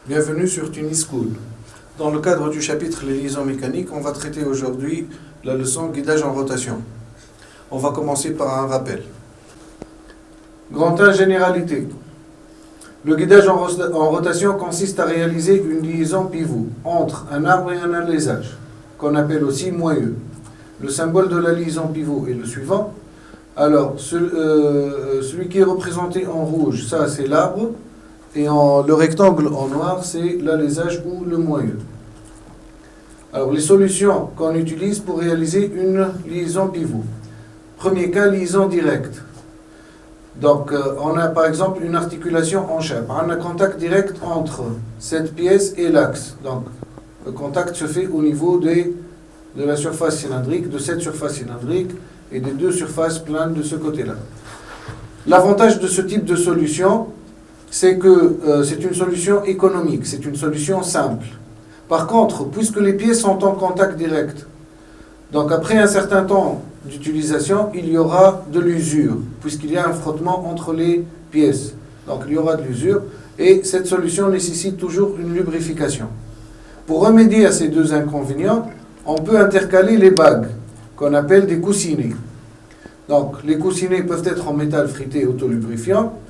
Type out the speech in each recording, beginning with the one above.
Bienvenue sur Tunis School. Dans le cadre du chapitre Les liaisons mécaniques, on va traiter aujourd'hui la leçon guidage en rotation. On va commencer par un rappel. Grand 1, généralité. Le guidage en rotation consiste à réaliser une liaison pivot entre un arbre et un alésage, qu'on appelle aussi moyeu. Le symbole de la liaison pivot est le suivant. Alors, celui qui est représenté en rouge, ça c'est l'arbre, et le rectangle en noir, c'est l'alésage ou le moyeu. Alors, les solutions qu'on utilise pour réaliser une liaison pivot. Premier cas, liaison directe. Donc, on a par exemple une articulation en chape. On a un contact direct entre cette pièce et l'axe. Donc, le contact se fait au niveau de la surface cylindrique, de cette surface cylindrique et des deux surfaces planes de ce côté-là. L'avantage de ce type de solution, c'est que c'est une solution économique, c'est une solution simple. Par contre, puisque les pièces sont en contact direct, donc après un certain temps d'utilisation, il y aura de l'usure, puisqu'il y a un frottement entre les pièces. Donc il y aura de l'usure, et cette solution nécessite toujours une lubrification. Pour remédier à ces deux inconvénients, on peut intercaler les bagues, qu'on appelle des coussinets. Donc les coussinets peuvent être en métal frité autolubrifiant,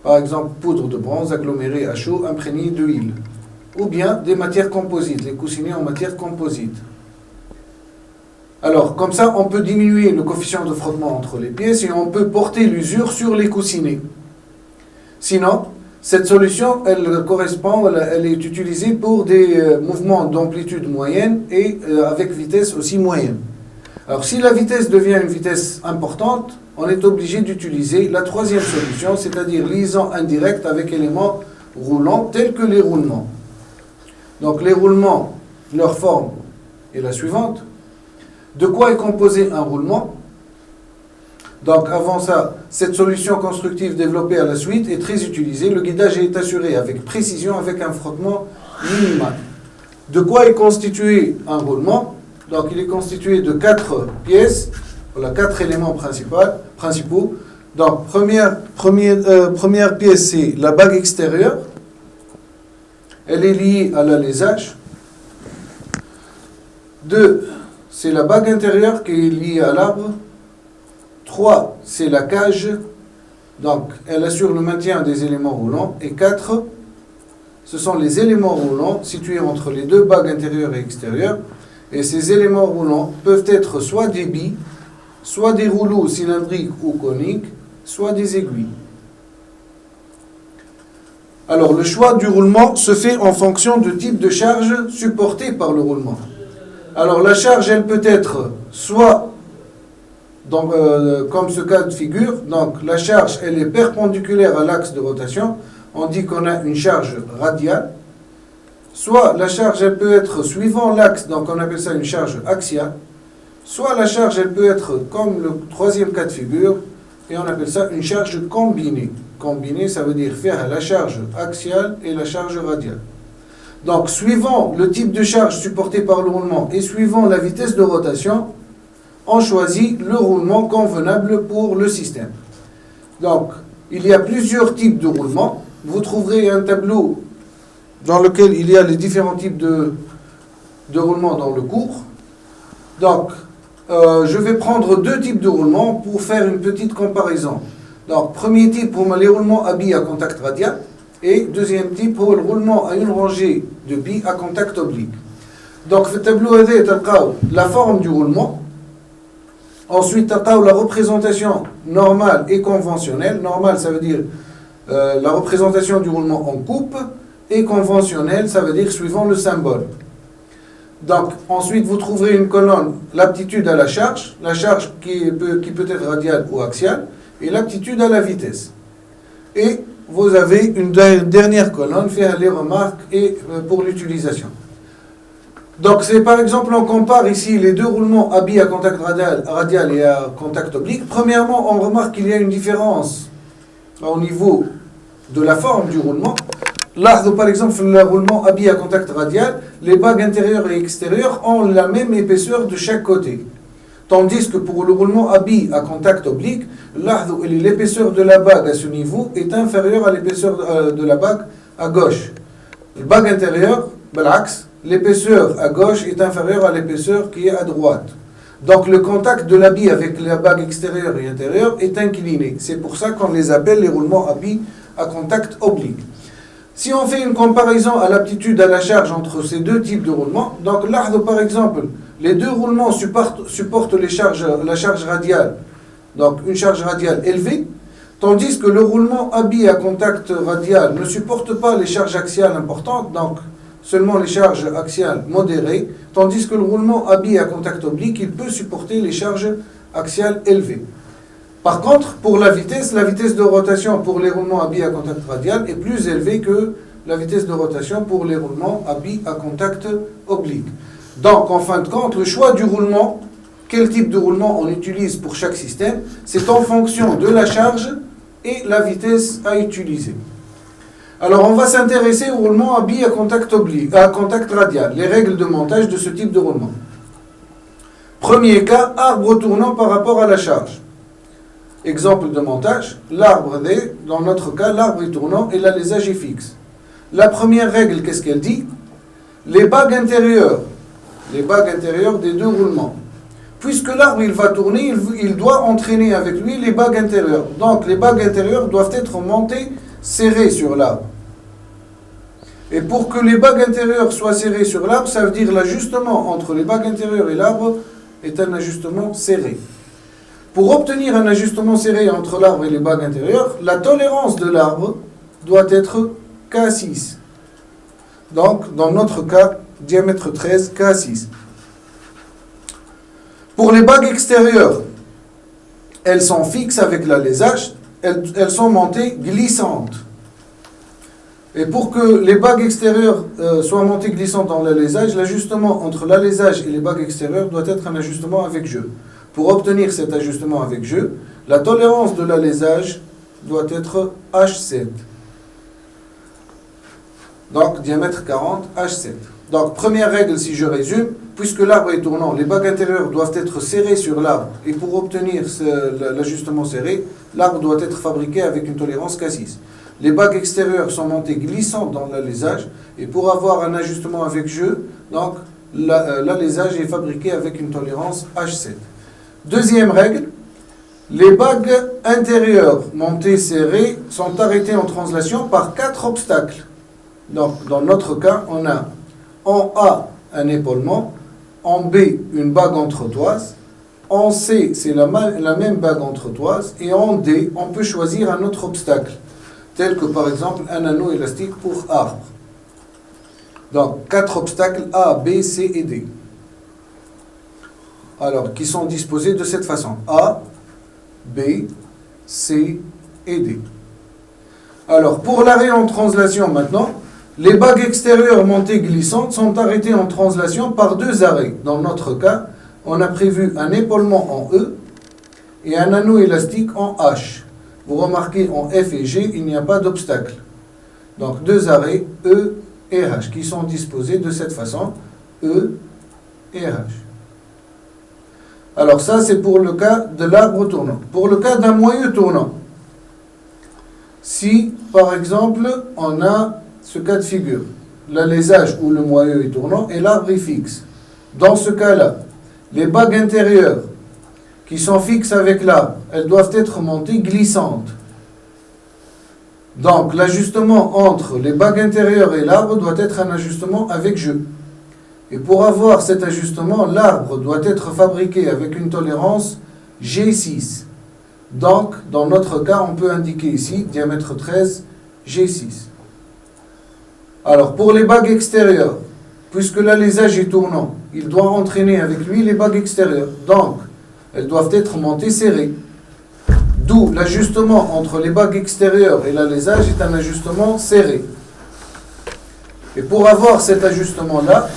par exemple poudre de bronze agglomérée à chaud imprégnée d'huile, ou bien des matières composites, les coussinets en matière composite. Alors, comme ça, on peut diminuer le coefficient de frottement entre les pièces et on peut porter l'usure sur les coussinets. Sinon, cette solution, elle est utilisée pour des mouvements d'amplitude moyenne et avec vitesse aussi moyenne. Alors, si la vitesse devient une vitesse importante, on est obligé d'utiliser la troisième solution, c'est-à-dire liaison indirecte avec éléments roulants tels que les roulements. Donc les roulements, leur forme est la suivante. De quoi est composé un roulement? Donc avant ça, cette solution constructive développée à la suite est très utilisée. Le guidage est assuré avec précision, avec un frottement minimal. De quoi est constitué un roulement? Donc il est constitué de 4 pièces, voilà, 4 éléments principaux. Donc première pièce, c'est la bague extérieure. Elle est liée à l'alésage. 2, c'est la bague intérieure qui est liée à l'arbre. 3, c'est la cage. Donc elle assure le maintien des éléments roulants. Et 4, ce sont les éléments roulants situés entre les deux bagues intérieures et extérieures. Et ces éléments roulants peuvent être soit des billes, soit des rouleaux cylindriques ou coniques, soit des aiguilles. Alors, le choix du roulement se fait en fonction du type de charge supportée par le roulement. Alors, la charge, elle peut être soit, comme ce cas de figure, donc la charge, elle est perpendiculaire à l'axe de rotation. On dit qu'on a une charge radiale. Soit la charge, elle peut être suivant l'axe, donc on appelle ça une charge axiale. Soit la charge, elle peut être comme le troisième cas de figure, et on appelle ça une charge combinée. Combinée, ça veut dire faire la charge axiale et la charge radiale. Donc, suivant le type de charge supporté par le roulement et suivant la vitesse de rotation, on choisit le roulement convenable pour le système. Donc, il y a plusieurs types de roulement. Vous trouverez un tableau dans lequel il y a les différents types de roulement dans le cours. Donc, je vais prendre 2 types de roulement pour faire une petite comparaison. Donc, premier type pour les roulements à billes à contact radial et deuxième type pour le roulement à une rangée de billes à contact oblique. Donc, le tableau est la forme du roulement. Ensuite, la représentation normale et conventionnelle. Normale, ça veut dire la représentation du roulement en coupe. Et conventionnel, ça veut dire suivant le symbole. Donc, ensuite, vous trouverez une colonne, l'aptitude à la charge qui peut être radiale ou axiale, et l'aptitude à la vitesse. Et vous avez une dernière colonne, faire les remarques et pour l'utilisation. Donc, c'est par exemple, on compare ici les deux roulements à billes à contact radial et à contact oblique. Premièrement, on remarque qu'il y a une différence au niveau de la forme du roulement. Là, par exemple, le roulement à billes à contact radial, les bagues intérieures et extérieures ont la même épaisseur de chaque côté. Tandis que pour le roulement à billes à contact oblique, l'épaisseur de la bague à ce niveau est inférieure à l'épaisseur de la bague à gauche. Le bague intérieur, l'épaisseur à gauche est inférieure à l'épaisseur qui est à droite. Donc le contact de l'habit avec la bague extérieure et intérieure est incliné. C'est pour ça qu'on les appelle les roulements habits à contact oblique. Si on fait une comparaison à l'aptitude à la charge entre ces deux types de roulements, donc là, par exemple, les deux roulements supportent la charge radiale, donc une charge radiale élevée, tandis que le roulement habit à contact radial ne supporte pas les charges axiales importantes, donc seulement les charges axiales modérées, tandis que le roulement habit à contact oblique, il peut supporter les charges axiales élevées. Par contre, pour la vitesse de rotation pour les roulements habits à contact radial est plus élevée que la vitesse de rotation pour les roulements habits à contact oblique. Donc, en fin de compte, le choix du roulement, quel type de roulement on utilise pour chaque système, c'est en fonction de la charge et la vitesse à utiliser. Alors, on va s'intéresser au roulement habit à contact radial, les règles de montage de ce type de roulement. Premier cas, arbre tournant par rapport à la charge. Exemple de montage, dans notre cas, l'arbre est tournant et l'alésage est fixe. La première règle, qu'est-ce qu'elle dit? Les bagues intérieures des deux roulements. Puisque l'arbre il va tourner, il doit entraîner avec lui les bagues intérieures. Donc les bagues intérieures doivent être montées serrées sur l'arbre. Et pour que les bagues intérieures soient serrées sur l'arbre, ça veut dire l'ajustement entre les bagues intérieures et l'arbre est un ajustement serré. Pour obtenir un ajustement serré entre l'arbre et les bagues intérieures, la tolérance de l'arbre doit être K6. Donc, dans notre cas, diamètre 13, K6. Pour les bagues extérieures, elles sont fixes avec l'alésage, elles sont montées glissantes. Et pour que les bagues extérieures soient montées glissantes dans l'alésage, l'ajustement entre l'alésage et les bagues extérieures doit être un ajustement avec jeu. Pour obtenir cet ajustement avec jeu, la tolérance de l'alésage doit être H7. Donc, diamètre 40, H7. Donc, première règle, si je résume, puisque l'arbre est tournant, les bagues intérieures doivent être serrées sur l'arbre. Et pour obtenir l'ajustement serré, l'arbre doit être fabriqué avec une tolérance K6. Les bagues extérieures sont montées glissantes dans l'alésage. Et pour avoir un ajustement avec jeu, donc l'alésage est fabriqué avec une tolérance H7. Deuxième règle, les bagues intérieures montées serrées sont arrêtées en translation par 4 obstacles. Donc, dans notre cas, on a en A un épaulement, en B une bague entretoise, en C c'est la même bague entretoise, et en D on peut choisir un autre obstacle, tel que par exemple un anneau élastique pour arbre. Donc, 4 obstacles A, B, C et D. Alors, qui sont disposés de cette façon. A, B, C et D. Alors, pour l'arrêt en translation maintenant, les bagues extérieures montées glissantes sont arrêtées en translation par 2 arrêts. Dans notre cas, on a prévu un épaulement en E et un anneau élastique en H. Vous remarquez, en F et G, il n'y a pas d'obstacle. Donc, 2 arrêts, E et H, qui sont disposés de cette façon, E et H. Alors ça, c'est pour le cas de l'arbre tournant. Pour le cas d'un moyeu tournant, si, par exemple, on a ce cas de figure, l'alésage où le moyeu est tournant et l'arbre est fixe. Dans ce cas-là, les bagues intérieures qui sont fixes avec l'arbre, elles doivent être montées glissantes. Donc, l'ajustement entre les bagues intérieures et l'arbre doit être un ajustement avec jeu. Et pour avoir cet ajustement, l'arbre doit être fabriqué avec une tolérance G6. Donc, dans notre cas, on peut indiquer ici, diamètre 13, G6. Alors, pour les bagues extérieures, puisque l'alésage est tournant, il doit entraîner avec lui les bagues extérieures. Donc, elles doivent être montées serrées. D'où l'ajustement entre les bagues extérieures et l'alésage est un ajustement serré. Et pour avoir cet ajustement-là,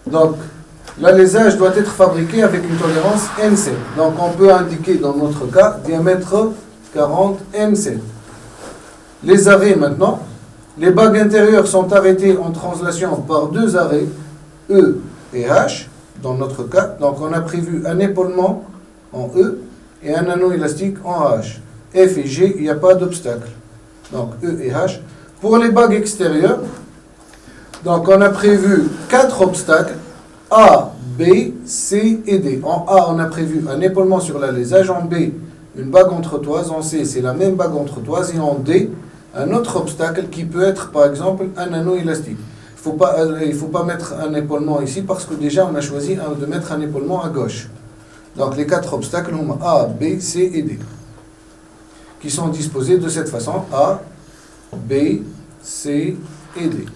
donc, l'alésage doit être fabriqué avec une tolérance N7. Donc, on peut indiquer dans notre cas diamètre 40 N7. Les arrêts maintenant. Les bagues intérieures sont arrêtées en translation par 2 arrêts, E et H, dans notre cas. Donc, on a prévu un épaulement en E et un anneau élastique en H. F et G, il n'y a pas d'obstacle. Donc, E et H. Pour les bagues extérieures, Donc on a prévu 4 obstacles, A, B, C et D. En A, on a prévu un épaulement sur l'alésage. En B, une bague en trottoise. En C, c'est la même bague en trottoise. Et en D, un autre obstacle qui peut être, par exemple, un anneau élastique. Il ne faut pas mettre un épaulement ici parce que déjà, on a choisi de mettre un épaulement à gauche. Donc les 4 obstacles ont A, B, C et D, qui sont disposés de cette façon. A, B, C et D.